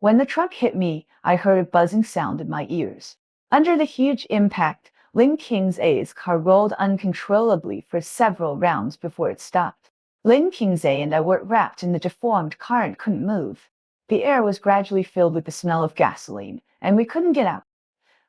When the truck hit me, I heard a buzzing sound in my ears. Under the huge impact, Lin King's A's car rolled uncontrollably for several rounds before it stopped. Lin King's A and I were wrapped in the deformed car and couldn't move. The air was gradually filled with the smell of gasoline, and we couldn't get out.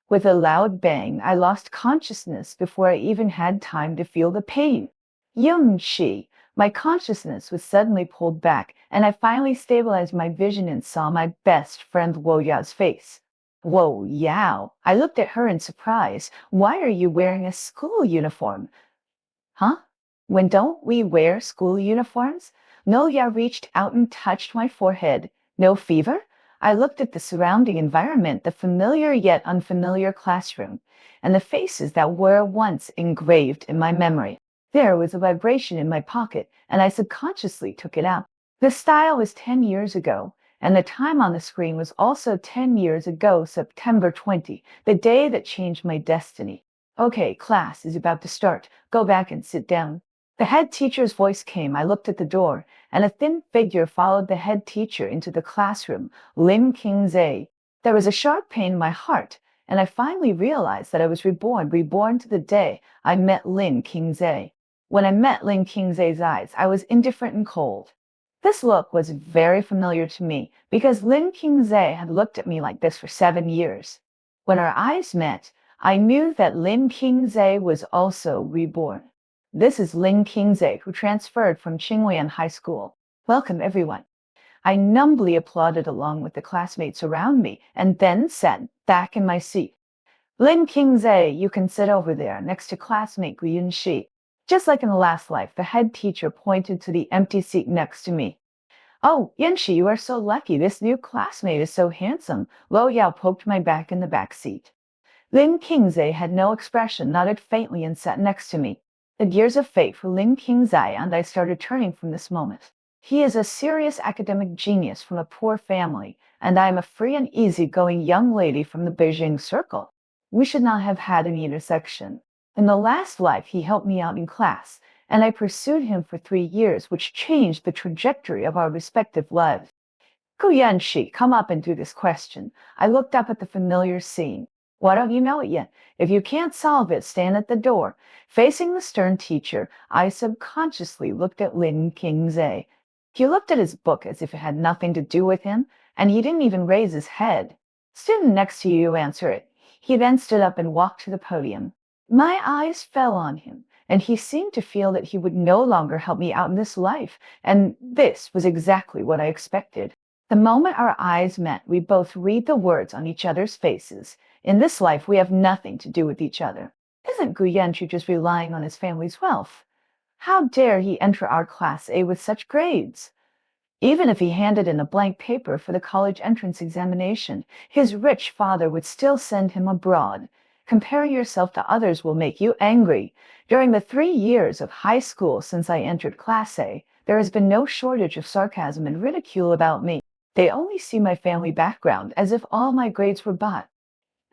With a loud bang, I lost consciousness before I even had time to feel the pain. Yun-shi, my consciousness was suddenly pulled back, and I finally stabilized my vision and saw my best friend Wo Yao's face. Whoa, Yao. I looked at her in surprise. Why are you wearing a school uniform? Huh? When don't we wear school uniforms? Noya reached out and touched my forehead. No fever? I looked at the surrounding environment, the familiar yet unfamiliar classroom, and the faces that were once engraved in my memory. There was a vibration in my pocket, and I subconsciously took it out. The style was 10 years ago, and the time on the screen was also 10 years ago, September 20, the day that changed my destiny. Okay, class is about to start. Go back and sit down. The head teacher's voice came. I looked at the door, and a thin figure followed the head teacher into the classroom, Lin Kingze. There was a sharp pain in my heart, and I finally realized that I was reborn to the day I met Lin Kingze. When I met Lin Kingze's eyes, I was indifferent and cold. This look was very familiar to me because Lin Kingze had looked at me like this for 7 years. When our eyes met, I knew that Lin Kingze was also reborn. This is Lin Kingze, who transferred from Qinghuian High School. Welcome, everyone. I numbly applauded along with the classmates around me and then sat back in my seat. Lin Kingze, you can sit over there next to classmate Gu Yunxi. Just like in the last life, the head teacher pointed to the empty seat next to me. Oh, Yunxi, you are so lucky. This new classmate is so handsome. Lo Yao poked my back in the back seat. Lin Kingze had no expression, nodded faintly, and sat next to me. The gears of fate for Lin Kingze and I started turning from this moment. He is a serious academic genius from a poor family, and I am a free and easygoing young lady from the Beijing circle. We should not have had an intersection. In the last life, he helped me out in class, and I pursued him for 3 years, which changed the trajectory of our respective lives. Gu Yanxi, come up and do this question. I looked up at the familiar scene. Why don't you know it yet? If you can't solve it, stand at the door. Facing the stern teacher, I subconsciously looked at Lin Kingze. He looked at his book as if it had nothing to do with him, and he didn't even raise his head. Student next to you, answer it. He then stood up and walked to the podium. My eyes fell on him, and he seemed to feel that he would no longer help me out in this life, and this was exactly what I expected. The moment our eyes met, we both read the words on each other's faces. In this life, we have nothing to do with each other. Isn't Gu Yanchu just relying on his family's wealth? How dare he enter our Class A with such grades? Even if he handed in a blank paper for the college entrance examination, his rich father would still send him abroad. Comparing yourself to others will make you angry. During the 3 years of high school since I entered Class A, there has been no shortage of sarcasm and ridicule about me. They only see my family background as if all my grades were bought.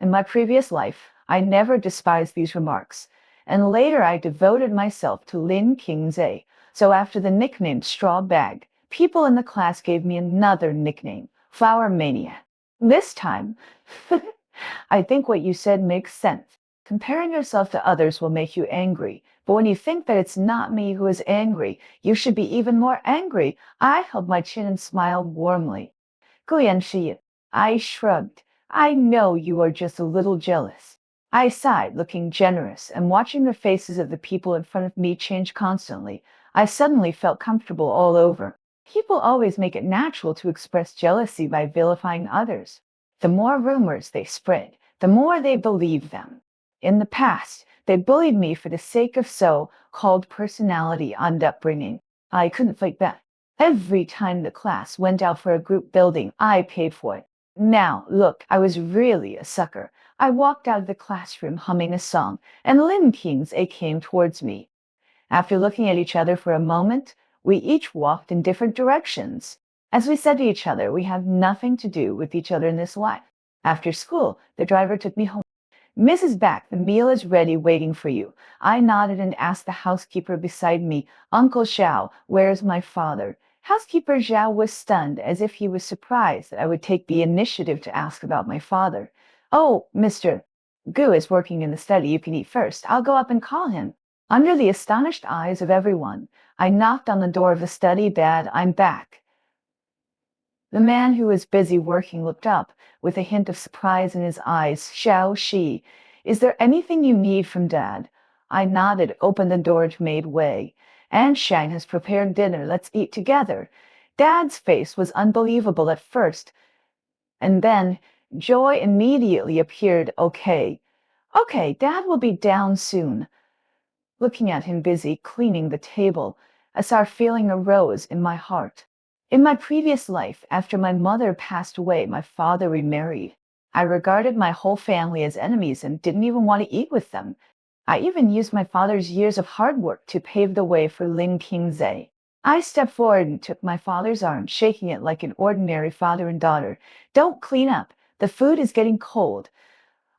In my previous life, I never despised these remarks, and later I devoted myself to Lin Kingze. So after the nickname Straw Bag, people in the class gave me another nickname, Flower Mania. This time, I think what you said makes sense. Comparing yourself to others will make you angry, but when you think that it's not me who is angry, you should be even more angry. I held my chin and smiled warmly. Gu Yanxi, I shrugged. I know you are just a little jealous. I sighed, looking generous, and watching the faces of the people in front of me change constantly. I suddenly felt comfortable all over. People always make it natural to express jealousy by vilifying others. The more rumors they spread, the more they believe them. In the past, they bullied me for the sake of so-called personality and upbringing. I couldn't fight back. Every time the class went out for a group building, I paid for it. Now, look, I was really a sucker. I walked out of the classroom humming a song, and Lin Kingze came towards me. After looking at each other for a moment, we each walked in different directions. As we said to each other, we have nothing to do with each other in this life. After school, the driver took me home. Mrs. Back, the meal is ready waiting for you. I nodded and asked the housekeeper beside me, Uncle Xiao, where's my father? Housekeeper Zhao was stunned, as if he was surprised that I would take the initiative to ask about my father. Oh, Mr. Gu is working in the study. You can eat first. I'll go up and call him. Under the astonished eyes of everyone, I knocked on the door of the study. Dad, I'm back. The man who was busy working looked up, with a hint of surprise in his eyes. Xiao Shi, is there anything you need from Dad? I nodded, opened the door to made way. Aunt Shang has prepared dinner. Let's eat together. Dad's face was unbelievable at first, and then joy immediately appeared. Okay, Dad will be down soon. Looking at him busy cleaning the table, a sour feeling arose in my heart. In my previous life, after my mother passed away, my father remarried. I regarded my whole family as enemies and didn't even want to eat with them. I even used my father's years of hard work to pave the way for Lin Qingzai. I stepped forward and took my father's arm, shaking it like an ordinary father and daughter. Don't clean up. The food is getting cold.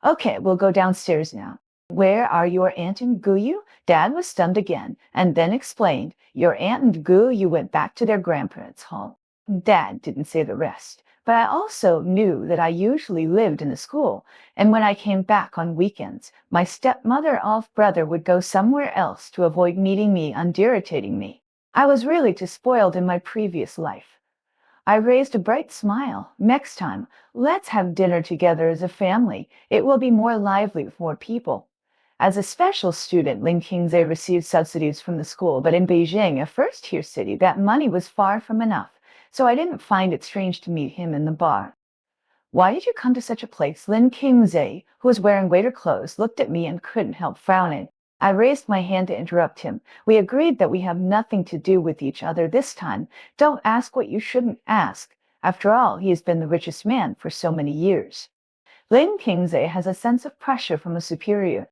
Okay, we'll go downstairs now. Where are your aunt and Guyu? Dad was stunned again, and then explained, your aunt and Guyu went back to their grandparents' home. Dad didn't say the rest, but I also knew that I usually lived in the school, and when I came back on weekends, my stepmother-off brother would go somewhere else to avoid meeting me and irritating me. I was really too spoiled in my previous life. I raised a bright smile. Next time, let's have dinner together as a family. It will be more lively with more people. As a special student, Lin Qingzai received subsidies from the school, but in Beijing, a first-tier city, that money was far from enough, so I didn't find it strange to meet him in the bar. Why did you come to such a place? Lin Qingzai, who was wearing waiter clothes, looked at me and couldn't help frowning. I raised my hand to interrupt him. We agreed that we have nothing to do with each other this time. Don't ask what you shouldn't ask. After all, he has been the richest man for so many years. Lin Qingzai has a sense of pressure from a superior.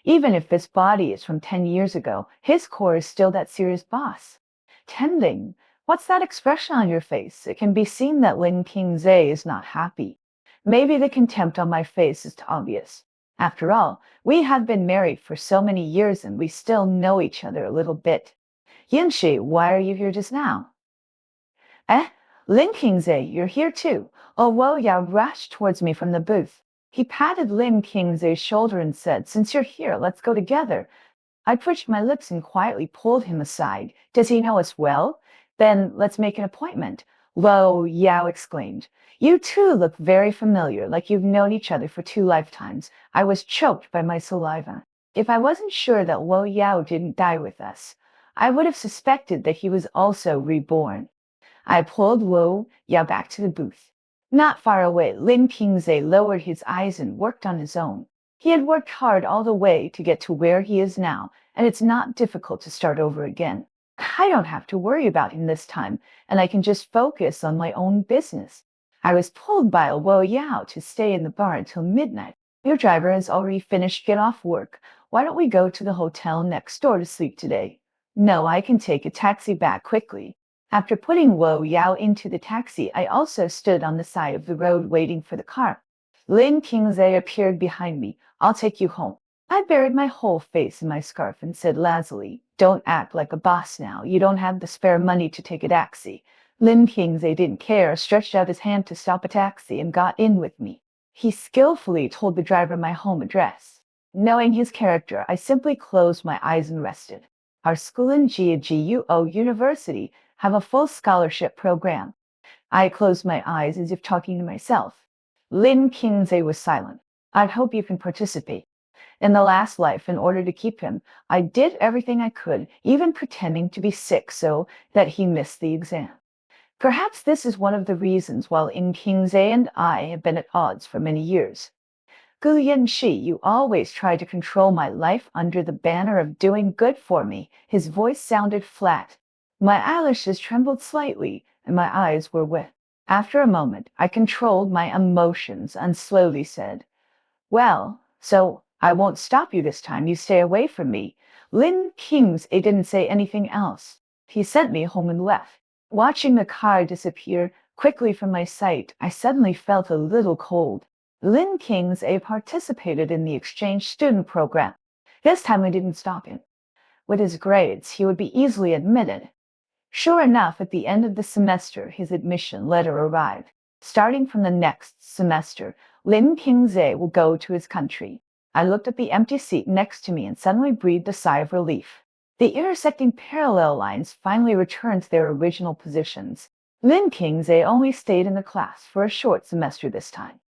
Even if this body is from 10 years ago, his core is still that serious boss. Tending, what's that expression on your face? It can be seen that Lin Qingzai is not happy. Maybe the contempt on my face is obvious. After all, we have been married for so many years and we still know each other a little bit. Yinshi, why are you here just now? Eh? Lin Qingzai, you're here too. Oh, Wo Yao rushed towards me from the booth. He patted Lin Qingzai's shoulder and said, since you're here, let's go together. I twitched my lips and quietly pulled him aside. Does he know us well? Then let's make an appointment. Wo Yao exclaimed. You two look very familiar, like you've known each other for 2 lifetimes. I was choked by my saliva. If I wasn't sure that Wo Yao didn't die with us, I would have suspected that he was also reborn. I pulled Wo Yao back to the booth. Not far away, Lin Qingzai lowered his eyes and worked on his own. He had worked hard all the way to get to where he is now, and it's not difficult to start over again. I don't have to worry about him this time, and I can just focus on my own business. I was pulled by Wo Yao to stay in the bar until midnight. Your driver has already finished get off work. Why don't we go to the hotel next door to sleep today? No, I can take a taxi back quickly. After putting Wo Yao into the taxi, I also stood on the side of the road waiting for the car. Lin Qingzai appeared behind me. I'll take you home. I buried my whole face in my scarf and said lazily, don't act like a boss now. You don't have the spare money to take a taxi. Lin Qingzai didn't care, stretched out his hand to stop a taxi and got in with me. He skillfully told the driver my home address. Knowing his character, I simply closed my eyes and rested. Our school in GUO University have a full scholarship program. I closed my eyes as if talking to myself. Lin Qingzai was silent. I hope you can participate. In the last life, in order to keep him, I did everything I could, even pretending to be sick so that he missed the exam. Perhaps this is one of the reasons why Lin Qingzai and I have been at odds for many years. Gu Yanxi, you always try to control my life under the banner of doing good for me. His voice sounded flat. My eyelashes trembled slightly, and my eyes were wet. After a moment, I controlled my emotions and slowly said, well, so I won't stop you this time. You stay away from me. Lin Qingzai didn't say anything else. He sent me home and left. Watching the car disappear quickly from my sight, I suddenly felt a little cold. Lin Qingzai participated in the exchange student program. This time I didn't stop him. With his grades, he would be easily admitted. Sure enough, at the end of the semester, his admission letter arrived. Starting from the next semester, Lin Qingze will go to his country. I looked at the empty seat next to me and suddenly breathed a sigh of relief. The intersecting parallel lines finally returned to their original positions. Lin Qingze only stayed in the class for a short semester this time.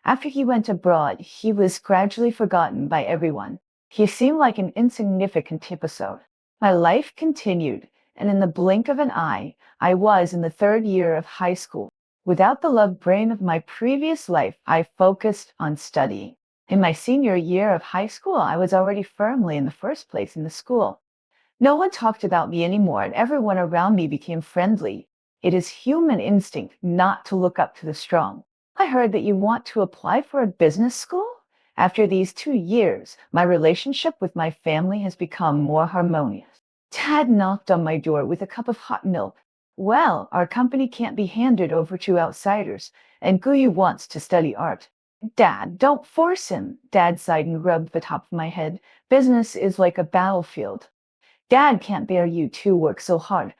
After he went abroad, he was gradually forgotten by everyone. He seemed like an insignificant episode. My life continued, and in the blink of an eye, I was in the third year of high school. Without the love brain of my previous life, I focused on studying. In my senior year of high school, I was already firmly in the first place in the school. No one talked about me anymore, and everyone around me became friendly. It is human instinct not to look up to the strong. I heard that you want to apply for a business school? After these 2 years, my relationship with my family has become more harmonious. Dad knocked on my door with a cup of hot milk. Well, our company can't be handed over to outsiders, and Guyu wants to study art. Dad, don't force him. Dad sighed and rubbed the top of my head. Business is like a battlefield. Dad can't bear you to work so hard.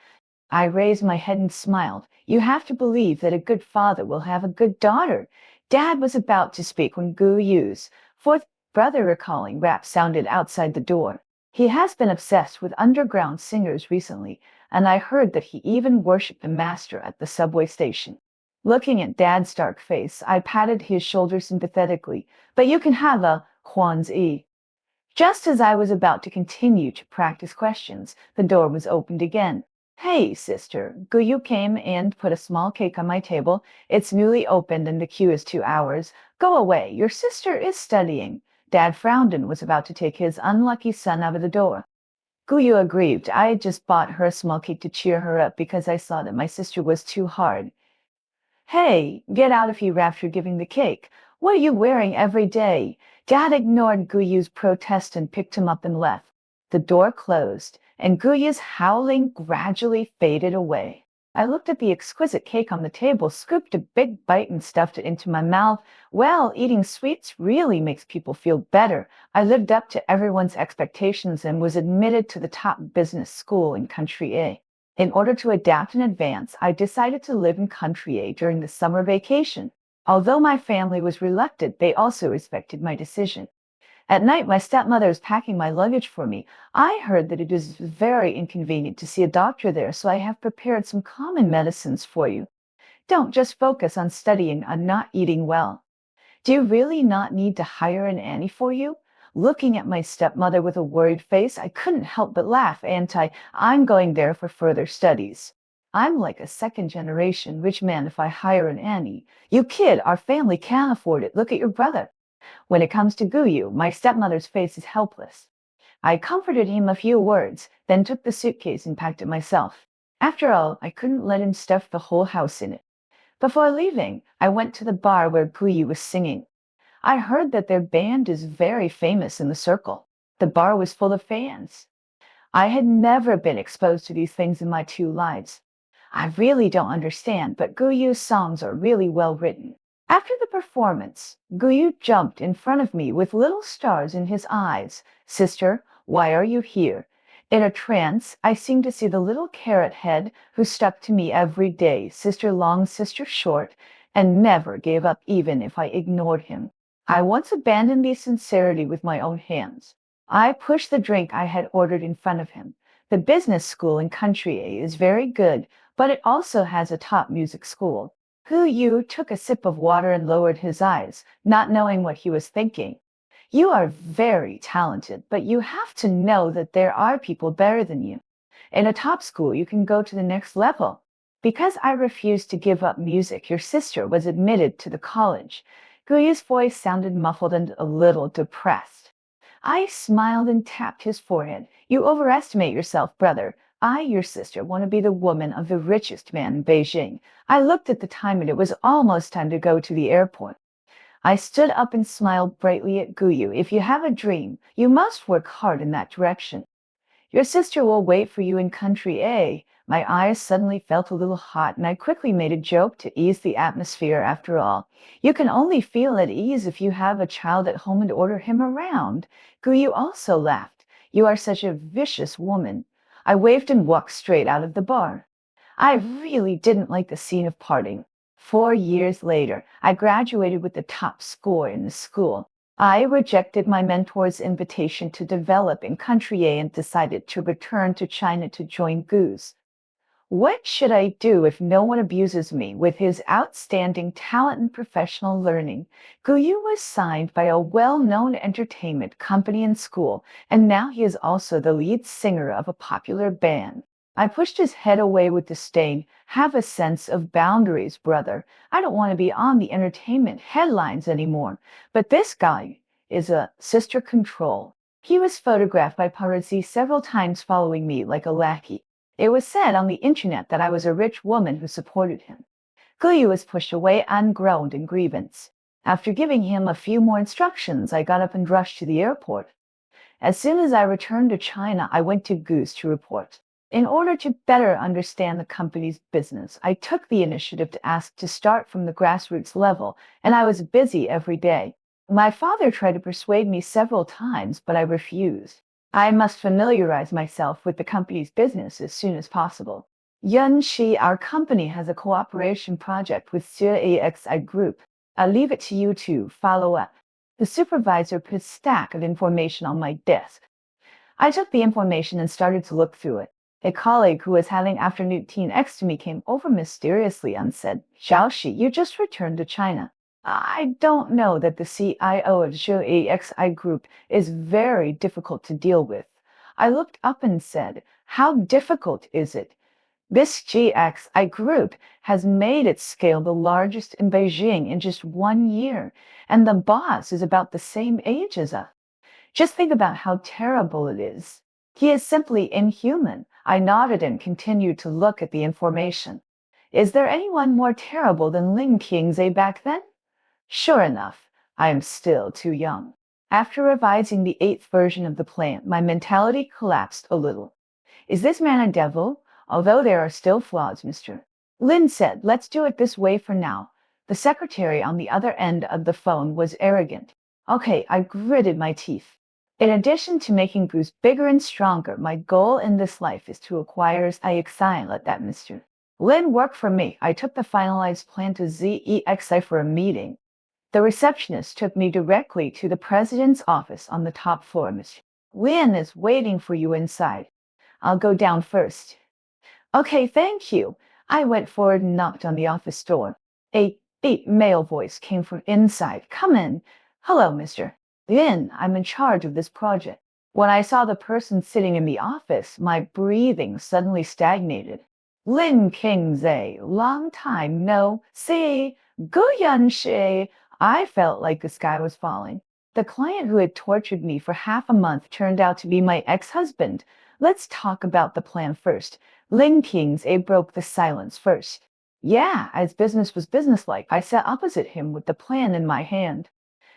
I raised my head and smiled. You have to believe that a good father will have a good daughter. Dad was about to speak when Gu Yu's fourth brother recalling rap sounded outside the door. He has been obsessed with underground singers recently, and I heard that he even worshipped the master at the subway station. Looking at Dad's dark face, I patted his shoulder sympathetically. But you can have a Huanzi. Just as I was about to continue to practice questions, the door was opened again. Hey, sister, Guyu came and put a small cake on my table. It's newly opened and the queue is 2 hours. Go away, your sister is studying. Dad frowned and was about to take his unlucky son out of the door. Guyu agreed. I had just bought her a small cake to cheer her up because I saw that my sister was too hard. Hey, get out of here after giving the cake. What are you wearing every day? Dad ignored Guyu's protest and picked him up and left. The door closed, and Guyu's howling gradually faded away. I looked at the exquisite cake on the table, scooped a big bite and stuffed it into my mouth. Well, eating sweets really makes people feel better. I lived up to everyone's expectations and was admitted to the top business school in Country A. In order to adapt and advance, I decided to live in Country A during the summer vacation. Although my family was reluctant, they also respected my decision. At night, my stepmother is packing my luggage for me. I heard that it is very inconvenient to see a doctor there, so I have prepared some common medicines for you. Don't just focus on studying and not eating well. Do you really not need to hire an nanny for you? Looking at my stepmother with a worried face, I couldn't help but laugh. I'm going there for further studies. I'm like a second-generation rich man if I hire a nanny. You kid, our family can't afford it. Look at your brother. When it comes to Guyu, my stepmother's face is helpless. I comforted him a few words, then took the suitcase and packed it myself. After all, I couldn't let him stuff the whole house in it. Before leaving, I went to the bar where Guyu was singing. I heard that their band is very famous in the circle. The bar was full of fans. I had never been exposed to these things in my 2 lives. I really don't understand, but Guyu's songs are really well written. After the performance, Guyu jumped in front of me with little stars in his eyes. Sister, why are you here? In a trance, I seemed to see the little carrot head who stuck to me every day, sister long, sister short, and never gave up even if I ignored him. I once abandoned the sincerity with my own hands. I pushed the drink I had ordered in front of him. The business school in Country A is very good, but it also has a top music school. Hu Yu took a sip of water and lowered his eyes, not knowing what he was thinking. You are very talented, but you have to know that there are people better than you. In a top school, you can go to the next level. Because I refused to give up music, your sister was admitted to the college. Guyu's voice sounded muffled and a little depressed. I smiled and tapped his forehead. You overestimate yourself, brother. I, your sister, want to be the woman of the richest man in Beijing. I looked at the time and it was almost time to go to the airport. I stood up and smiled brightly at Guyu. If you have a dream, you must work hard in that direction. Your sister will wait for you in Country A. My eyes suddenly felt a little hot, and I quickly made a joke to ease the atmosphere. After all, you can only feel at ease if you have a child at home and order him around. Guyu also laughed. You are such a vicious woman. I waved and walked straight out of the bar. I really didn't like the scene of parting. 4 years later, I graduated with the top score in the school. I rejected my mentor's invitation to develop in Country A and decided to return to China to join Goose. What should I do if no one abuses me? With his outstanding talent and professional learning, Guyu was signed by a well-known entertainment company in school, and now he is also the lead singer of a popular band. I pushed his head away with disdain. Have a sense of boundaries, brother. I don't want to be on the entertainment headlines anymore. But this guy is a sister control. He was photographed by paparazzi several times following me like a lackey. It was said on the internet that I was a rich woman who supported him. Guyu was pushed away and groaned in grievance. After giving him a few more instructions, I got up and rushed to the airport. As soon as I returned to China, I went to Goose to report. In order to better understand the company's business, I took the initiative to ask to start from the grassroots level, and I was busy every day. My father tried to persuade me several times, but I refused. I must familiarize myself with the company's business as soon as possible. Yun Shi, our company has a cooperation project with CAXI Group. I'll leave it to you to follow up. The supervisor put a stack of information on my desk. I took the information and started to look through it. A colleague who was having afternoon tea next to me came over mysteriously and said, Xiaoxi, you just returned to China. I don't know that the CIO of XI Group is very difficult to deal with. I looked up and said, how difficult is it? This GXI Group has made its scale the largest in Beijing in just 1 year, and the boss is about the same age as us. Just think about how terrible it is. He is simply inhuman. I nodded and continued to look at the information. Is there anyone more terrible than Ling Qingze back then? Sure enough, I am still too young. After revising the 8th version of the plan, my mentality collapsed a little. Is this man a devil? Although there are still flaws, Mr. Lin said, let's do it this way for now. The secretary on the other end of the phone was arrogant. Okay, I gritted my teeth. In addition to making Goose bigger and stronger, my goal in this life is to acquire IXI. Let that Mr. Lin work for me. I took the finalized plan to ZEXI for a meeting. The receptionist took me directly to the president's office on the top floor. Mr. Lin is waiting for you inside. I'll go down first. Okay, thank you. I went forward and knocked on the office door. A deep male voice came from inside. Come in. Hello, Mr. Lin. I'm in charge of this project. When I saw the person sitting in the office, my breathing suddenly stagnated. Lin Qingze, long time no see. Guyan Shi. I felt like the sky was falling. The client who had tortured me for half a month turned out to be my ex-husband. Let's talk about the plan first. Ling Qingze broke the silence first. Yeah, as business was businesslike, I sat opposite him with the plan in my hand.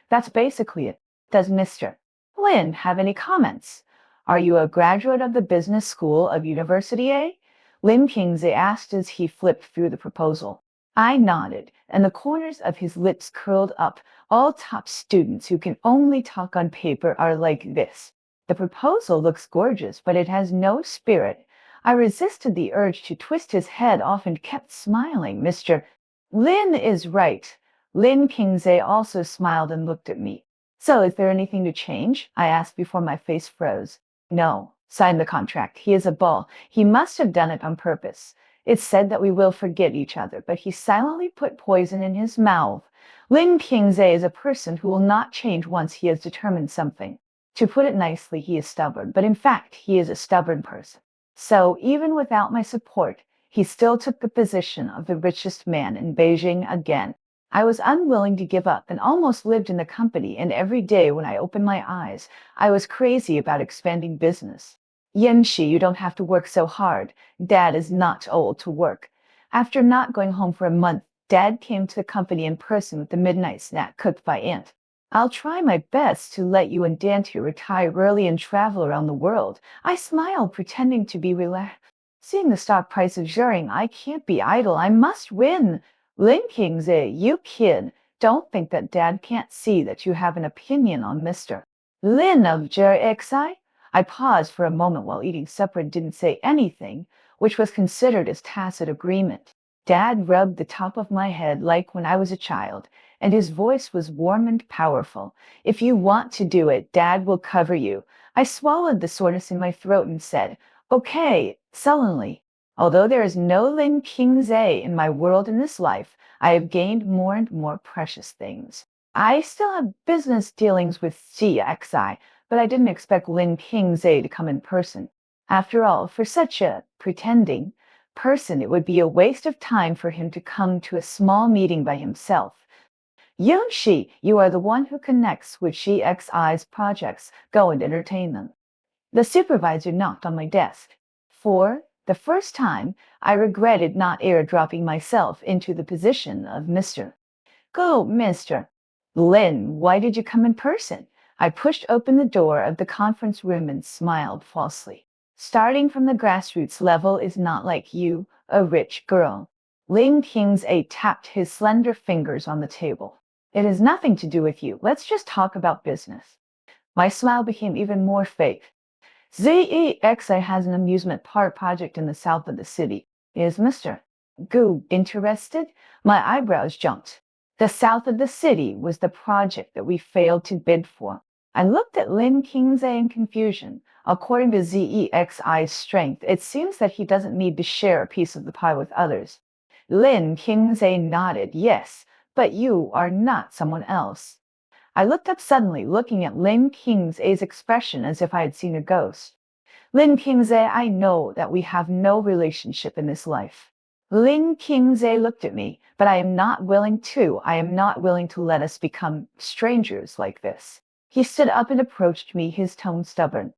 That's basically it. Does Mr. Lin have any comments? Are you a graduate of the business school of University A? Lin Qingze asked as he flipped through the proposal. I nodded, and the corners of his lips curled up. All top students who can only talk on paper are like this. The proposal looks gorgeous, but it has no spirit. I resisted the urge to twist his head off and kept smiling. Mr. Lin is right. Lin Qingze also smiled and looked at me. So is there anything to change? I asked before my face froze. No. Sign the contract. He is a bull. He must have done it on purpose. It's said that we will forget each other, but he silently put poison in his mouth. Lin Qingze is a person who will not change once he has determined something. To put it nicely, he is stubborn, but in fact, he is a stubborn person. So even without my support, he still took the position of the richest man in Beijing again. I was unwilling to give up and almost lived in the company, and every day when I opened my eyes, I was crazy about expanding business. Yanxi, you don't have to work so hard. Dad is not old to work. After not going home for a month, Dad came to the company in person with the midnight snack cooked by Aunt. I'll try my best to let you and Dante retire early and travel around the world. I smiled, pretending to be relaxed. Seeing the stock price of Zhuring, I can't be idle. I must win. Lin Qingze, you kid. Don't think that Dad can't see that you have an opinion on Mr. Lin of XI. I paused for a moment while eating supper and didn't say anything. which was considered as tacit agreement. Dad rubbed the top of my head like when I was a child, and his voice was warm and powerful. If you want to do it, Dad will cover you. I swallowed the soreness in my throat and said, okay, sullenly. Although there is no Lin Kingzhe in my world in this life, I have gained more and more precious things. I still have business dealings with CXI, but I didn't expect Lin Kingzhe to come in person. After all, for such a pretending person, it would be a waste of time for him to come to a small meeting by himself. Yunshi, you are the one who connects with CXI's projects. Go and entertain them. The supervisor knocked on my desk. For the first time, I regretted not airdropping myself into the position of Mr. Go, Mr. Lin, why did you come in person? I pushed open the door of the conference room and smiled falsely. Starting from the grassroots level is not like you, a rich girl. Ling King's tapped his slender fingers on the table. It has nothing to do with you. Let's just talk about business. My smile became even more fake. ZEXI has an amusement park project in the south of the city. Is Mr. Gu interested? My eyebrows jumped. The south of the city was the project that we failed to bid for. I looked at Lin Kingzhe in confusion. According to ZEXI's strength, it seems that he doesn't need to share a piece of the pie with others. Lin Kingzhe nodded, yes, but you are not someone else. I looked up suddenly, looking at Lin Kingzhe's expression as if I had seen a ghost. Lin Kingzhe, I know that we have no relationship in this life. Lin Kingzhe looked at me, but I am not willing to let us become strangers like this. He stood up and approached me, his tone stubborn.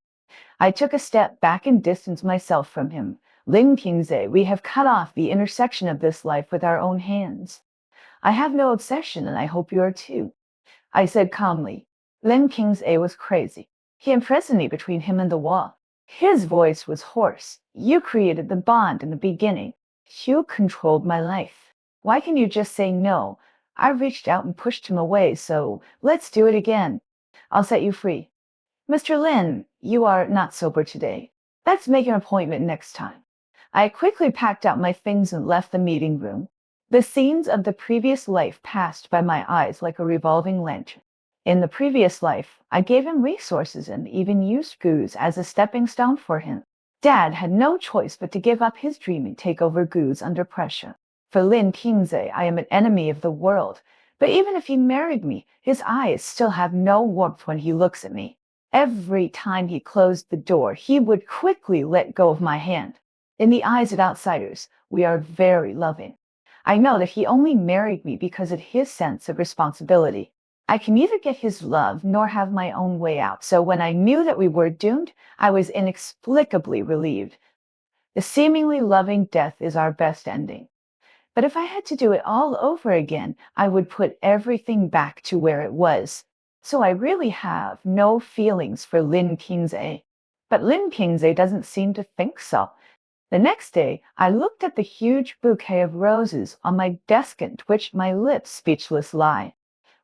I took a step back and distanced myself from him. Lin Kingzhe, we have cut off the intersection of this life with our own hands. I have no obsession, and I hope you are too. I said calmly. Lin Kingzhe was crazy. He imprisoned me between him and the wall. His voice was hoarse. You created the bond in the beginning. You controlled my life. Why can you just say no? I reached out and pushed him away, so let's do it again. I'll set you free. Mr. Lin, you are not sober today. Let's make an appointment next time. I quickly packed out my things and left the meeting room. The scenes of the previous life passed by my eyes like a revolving lantern. In the previous life, I gave him resources and even used Goose as a stepping stone for him. Dad had no choice but to give up his dream and take over Goose under pressure. For Lin Kingzhe, I am an enemy of the world. But even if he married me, his eyes still have no warmth when he looks at me. Every time he closed the door, he would quickly let go of my hand. In the eyes of outsiders, we are very loving. I know that he only married me because of his sense of responsibility. I can neither get his love nor have my own way out, so when I knew that we were doomed, I was inexplicably relieved. The seemingly loving death is our best ending. But if I had to do it all over again, I would put everything back to where it was. So I really have no feelings for Lin Kingzhe. But Lin Kingzhe doesn't seem to think so. The next day, I looked at the huge bouquet of roses on my desk and twitched my lips, speechless lie.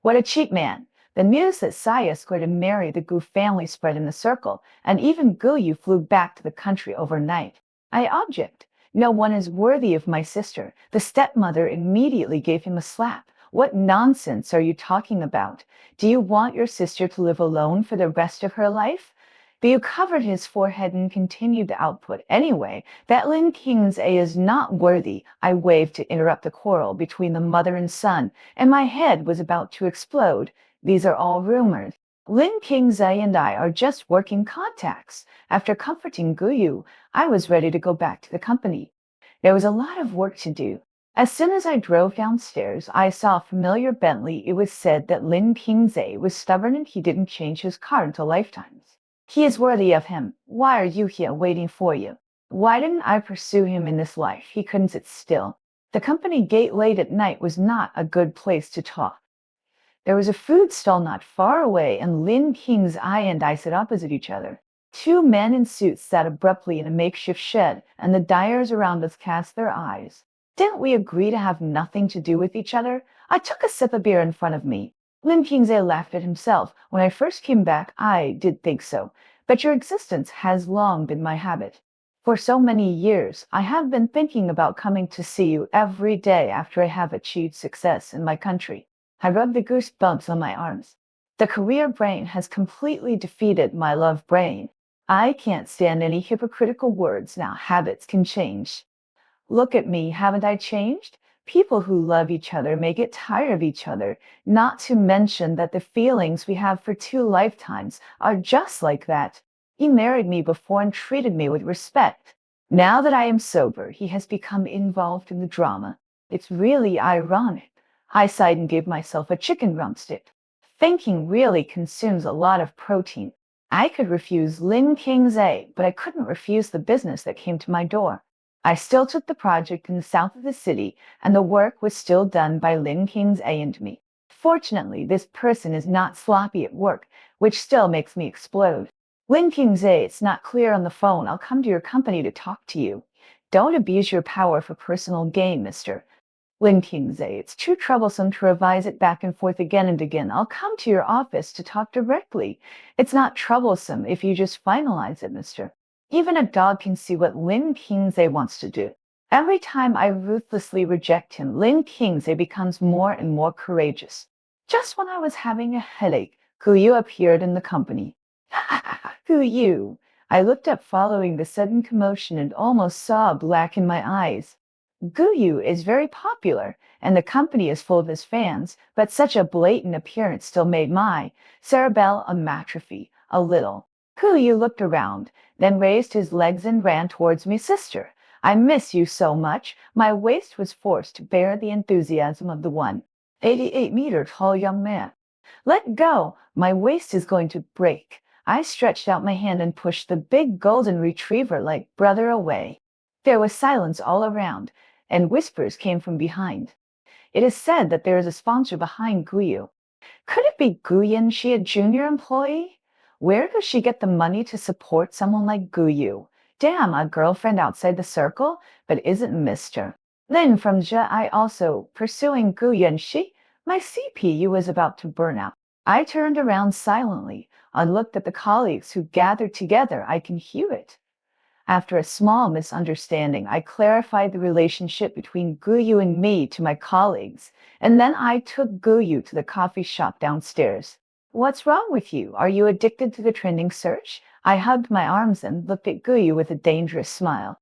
What a cheap man! The news that Saya's going to marry the Gu family spread in the circle, and even Gu Yu flew back to the country overnight. I object. No one is worthy of my sister. The stepmother immediately gave him a slap. What nonsense are you talking about? Do you want your sister to live alone for the rest of her life? But you covered his forehead and continued to output. Anyway, that Lin Kingzhe is not worthy. I waved to interrupt the quarrel between the mother and son, and my head was about to explode. These are all rumors. Lin Kingzhe and I are just working contacts. After comforting Guyu, I was ready to go back to the company. There was a lot of work to do. As soon as I drove downstairs, I saw a familiar Bentley. It was said that Lin Kingzhe was stubborn and he didn't change his car until lifetimes. He is worthy of him. Why are you here waiting for you? Why didn't I pursue him in this life? He couldn't sit still. The company gate late at night was not a good place to talk. There was a food stall not far away, and Lin King's eye and I sat opposite each other. Two men in suits sat abruptly in a makeshift shed, and the dyers around us cast their eyes. Didn't we agree to have nothing to do with each other? I took a sip of beer in front of me. Lin Kingzhe laughed at himself. When I first came back, I did think so. But your existence has long been my habit. For so many years, I have been thinking about coming to see you every day after I have achieved success in my country. I rub the goosebumps on my arms. The career brain has completely defeated my love brain. I can't stand any hypocritical words now. Habits can change. Look at me, haven't I changed? People who love each other may get tired of each other, not to mention that the feelings we have for 2 lifetimes are just like that. He married me before and treated me with respect. Now that I am sober, he has become involved in the drama. It's really ironic. I sighed and gave myself a chicken drumstick. Thinking really consumes a lot of protein. I could refuse Lin King's A, but I couldn't refuse the business that came to my door. I still took the project in the south of the city, and the work was still done by Lin King's A and me. Fortunately, this person is not sloppy at work, which still makes me explode. Lin King's A, it's not clear on the phone. I'll come to your company to talk to you. Don't abuse your power for personal gain, mister. Lin Kingsley, it's too troublesome to revise it back and forth again and again. I'll come to your office to talk directly. It's not troublesome if you just finalize it, mister. Even a dog can see what Lin Kingsley wants to do. Every time I ruthlessly reject him, Lin Kingsley becomes more and more courageous. Just when I was having a headache, Guyu appeared in the company. Guyu! I looked up following the sudden commotion and almost saw black in my eyes. Guyu is very popular, and the company is full of his fans, but such a blatant appearance still made my cerebellum atrophy a little. Guyu looked around, then raised his legs and ran towards me. Sister, I miss you so much. My waist was forced to bear the enthusiasm of the 188-meter-tall young man. Let go, my waist is going to break. I stretched out my hand and pushed the big golden retriever-like brother away. There was silence all around, and whispers came from behind. It is said that there is a sponsor behind Guyu. Could it be Guyan, she a junior employee? Where does she get the money to support someone like Guyu? Damn, a girlfriend outside the circle, but isn't Mr. Lin from I also pursuing Guyan? My CPU was about to burn out. I turned around silently and looked at the colleagues who gathered together. I can hear it. After a small misunderstanding, I clarified the relationship between Guyu and me to my colleagues, and then I took Guyu to the coffee shop downstairs. What's wrong with you? Are you addicted to the trending search? I hugged my arms and looked at Guyu with a dangerous smile.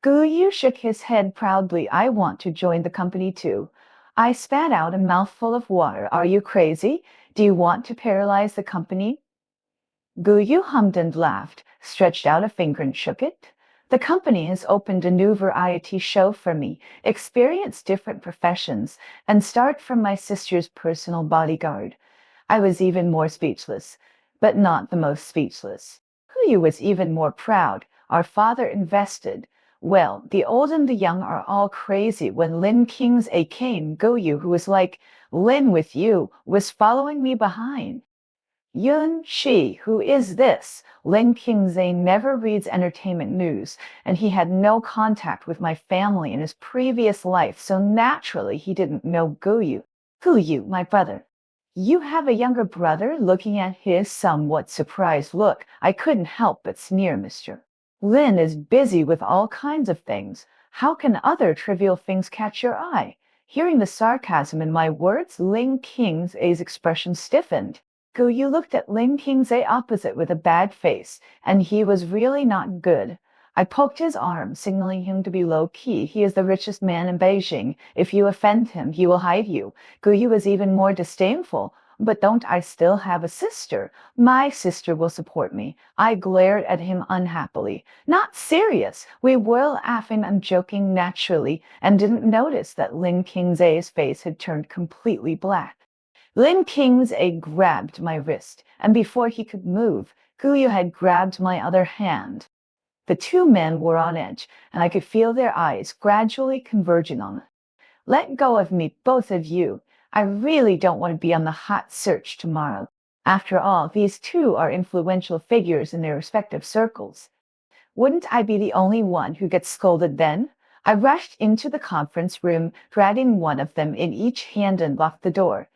Guyu shook his head proudly. I want to join the company too. I spat out a mouthful of water. Are you crazy? Do you want to paralyze the company? Guyu hummed and laughed, stretched out a finger and shook it. The company has opened a new variety show for me, experience different professions, and start from my sister's personal bodyguard. I was even more speechless, but not the most speechless. Guyu was even more proud. Our father invested. Well, the old and the young are all crazy. When Lin King's A came, Guyu, who was like, Lin with you, was following me behind. Yun Shi, who is this? Lin Qingzhe never reads entertainment news, and he had no contact with my family in his previous life, so naturally he didn't know Guyu. Guyu, my brother. You have a younger brother? Looking at his somewhat surprised look, I couldn't help but sneer, mister. Lin is busy with all kinds of things. How can other trivial things catch your eye? Hearing the sarcasm in my words, Lin Qingzhe's expression stiffened. Guyu looked at Lin Kingsley opposite with a bad face, and he was really not good. I poked his arm, signaling him to be low-key. He is the richest man in Beijing. If you offend him, he will hide you. Guyu was even more disdainful. But don't I still have a sister? My sister will support me. I glared at him unhappily. Not serious. We were laughing and joking naturally, and didn't notice that Lin Kingsley's face had turned completely black. Lin Kingsley grabbed my wrist, and before he could move, Guyu had grabbed my other hand. The two men were on edge, and I could feel their eyes gradually converging on me. Let go of me, both of you. I really don't want to be on the hot search tomorrow. After all, these two are influential figures in their respective circles. Wouldn't I be the only one who gets scolded then? I rushed into the conference room, dragging one of them in each hand, and locked the door.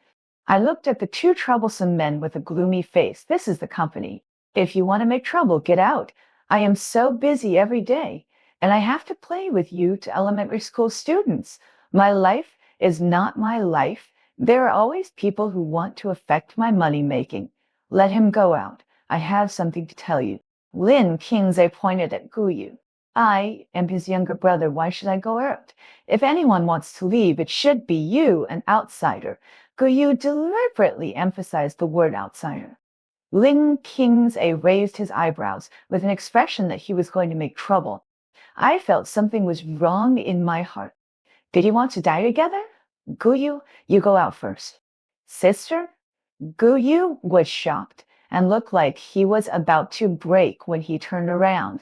I looked at the two troublesome men with a gloomy face. This is the company. If you want to make trouble, get out. I am so busy every day, and I have to play with you to elementary school students. My life is not my life. There are always people who want to affect my money making. Let him go out. I have something to tell you. Lin Kingsley pointed at Guyu. I am his younger brother. Why should I go out? If anyone wants to leave, it should be you, an outsider. Guyu deliberately emphasized the word outsider. Lin Kingsley raised his eyebrows with an expression that he was going to make trouble. I felt something was wrong in my heart. Did he want to die together? Guyu, you go out first. Sister? Guyu was shocked and looked like he was about to break when he turned around.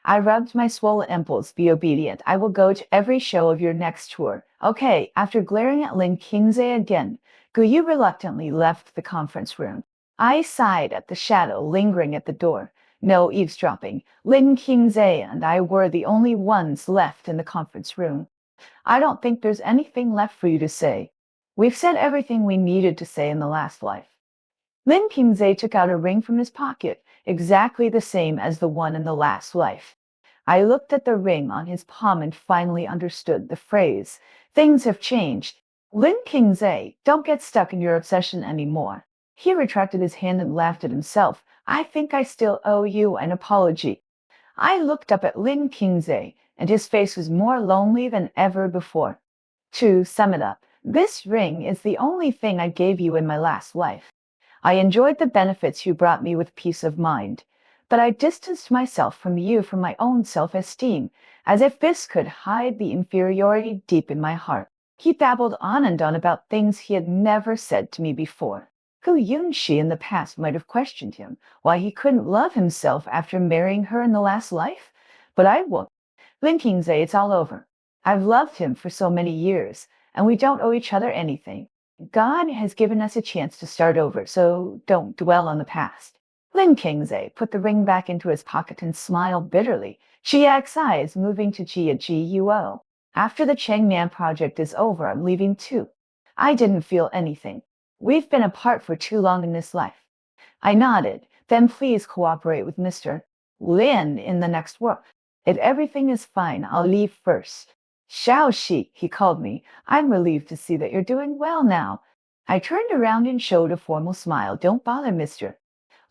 I rubbed my swollen ankles. Be obedient. I will go to every show of your next tour. Okay. After glaring at Lin Kingsley again, Guyu reluctantly left the conference room. I sighed at the shadow lingering at the door. No eavesdropping. Lin Kingsley and I were the only ones left in the conference room. I don't think there's anything left for you to say. We've said everything we needed to say in the last life. Lin Kingsley took out a ring from his pocket, exactly the same as the one in the last life. I looked at the ring on his palm and finally understood the phrase. Things have changed. Lin Kingsley, don't get stuck in your obsession anymore. He retracted his hand and laughed at himself. I think I still owe you an apology. I looked up at Lin Kingsley, and his face was more lonely than ever before. To sum it up, this ring is the only thing I gave you in my last life. I enjoyed the benefits you brought me with peace of mind, but I distanced myself from you for my own self-esteem, as if this could hide the inferiority deep in my heart. He babbled on and on about things he had never said to me before. Gu Yunxi in the past might have questioned him, why he couldn't love himself after marrying her in the last life, but I won't. Lin Kingsley, it's all over. I've loved him for so many years, and we don't owe each other anything. God has given us a chance to start over, so don't dwell on the past. Lin Kingsley put the ring back into his pocket and smiled bitterly. GXI is moving to Gia GUO. After the Changnan project is over, I'm leaving too. I didn't feel anything. We've been apart for too long in this life. I nodded. Then please cooperate with Mr. Lin in the next work. If everything is fine, I'll leave first. Xiaoxi, he called me. I'm relieved to see that you're doing well now. I turned around and showed a formal smile. Don't bother, Mr.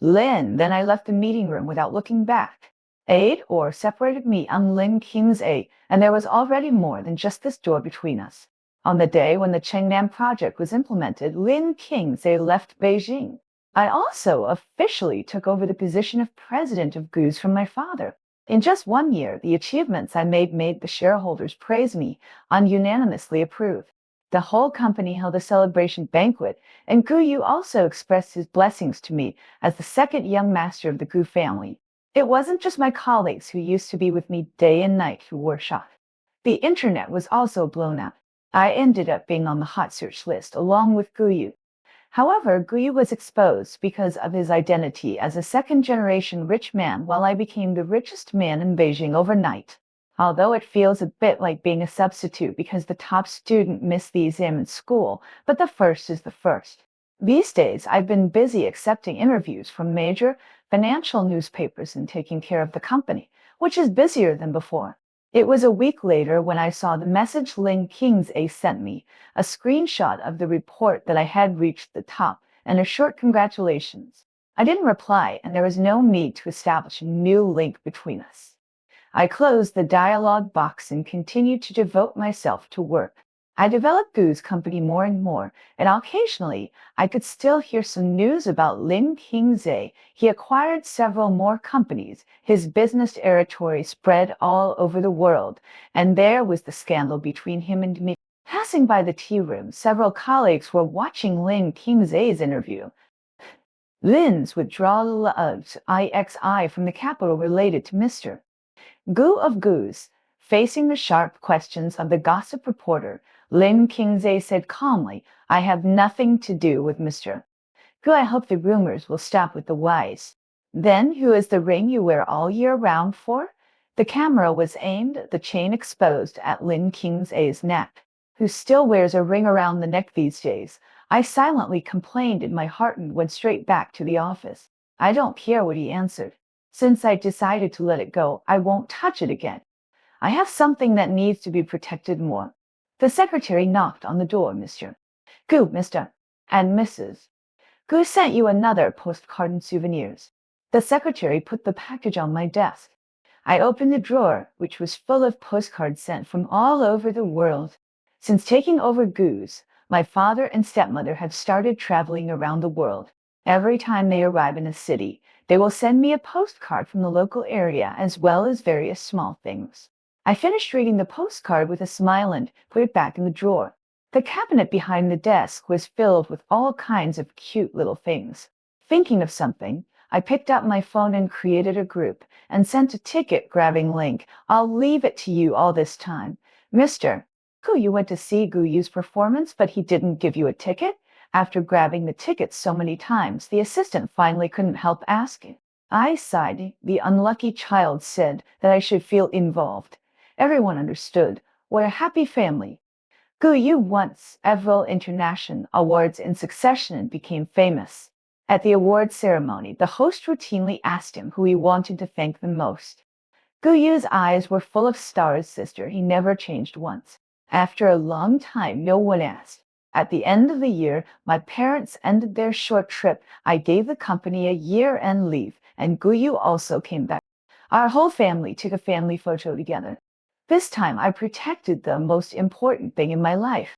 Lin. Then I left the meeting room without looking back. Aid or separated me and Lin Kingsley, and there was already more than just this door between us. On the day when the Chengnan project was implemented, Lin Kingsley left Beijing. I also officially took over the position of president of Goose from my father. In just 1 year, the achievements I made the shareholders praise me and unanimously approve. The whole company held a celebration banquet, and Gu Yu also expressed his blessings to me as the second young master of the Gu family. It wasn't just my colleagues who used to be with me day and night who were shocked. The internet was also blown up. I ended up being on the hot search list along with Gu Yu. However, Guyu was exposed because of his identity as a second-generation rich man while I became the richest man in Beijing overnight. Although it feels a bit like being a substitute because the top student missed the exam in school, but the first is the first. These days, I've been busy accepting interviews from major financial newspapers and taking care of the company, which is busier than before. It was a week later when I saw the message Lin Kingsley sent me, a screenshot of the report that I had reached the top, and a short congratulations. I didn't reply, and there was no need to establish a new link between us. I closed the dialog box and continued to devote myself to work. I developed Gu's company more and more, and occasionally I could still hear some news about Lin Kingsley. He acquired several more companies. His business territory spread all over the world, and there was the scandal between him and me. Passing by the tea room, several colleagues were watching Lin Kingsley's interview. Lin's withdrawal of IXI from the capital related to Mr. Gu of Goose. Facing the sharp questions of the gossip reporter, Lin Kingsley said calmly, I have nothing to do with Mr. Gu. I hope the rumors will stop with the wise. Then who is the ring you wear all year round for? The camera was aimed, the chain exposed at Lin Kingsley's neck. Who still wears a ring around the neck these days? I silently complained in my heart and went straight back to the office. I don't care what he answered. Since I decided to let it go, I won't touch it again. I have something that needs to be protected more. The secretary knocked on the door, Mr. Gu, Mr. and Mrs. Gu sent you another postcard and souvenirs. The secretary put the package on my desk. I opened the drawer, which was full of postcards sent from all over the world. Since taking over Gu's, my father and stepmother have started traveling around the world. Every time they arrive in a city, they will send me a postcard from the local area as well as various small things. I finished reading the postcard with a smile and put it back in the drawer. The cabinet behind the desk was filled with all kinds of cute little things. Thinking of something, I picked up my phone and created a group and sent a ticket-grabbing link. I'll leave it to you all this time. Mr. Gu, you went to see Gu Yu's performance, but he didn't give you a ticket? After grabbing the tickets so many times, the assistant finally couldn't help asking. I sighed. The unlucky child said that I should feel involved. Everyone understood. What a happy family. Gu Yu won several international awards in succession and became famous. At the award ceremony, the host routinely asked him who he wanted to thank the most. Gu Yu's eyes were full of stars, sister. He never changed once. After a long time, no one asked. At the end of the year, my parents ended their short trip. I gave the company a year-end leave, and Gu Yu also came back. Our whole family took a family photo together. This time, I protected the most important thing in my life.